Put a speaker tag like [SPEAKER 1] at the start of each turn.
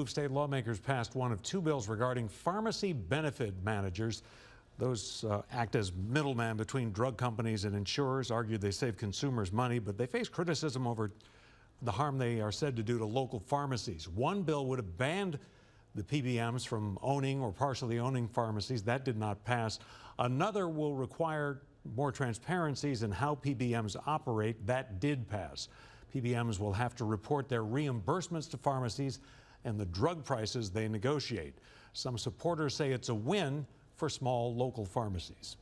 [SPEAKER 1] State lawmakers passed one of two bills regarding pharmacy benefit managers. Those act as middlemen between drug companies and insurers. Argued they save consumers money, but they face criticism over the harm they are said to do to local pharmacies. One bill would have banned the PBMs from owning or partially owning pharmacies. That did not pass. Another will require more transparencies in how PBMs operate. That did pass. PBMs will have to report their reimbursements to pharmacies and the drug prices they negotiate. Some supporters say it's a win for small local pharmacies.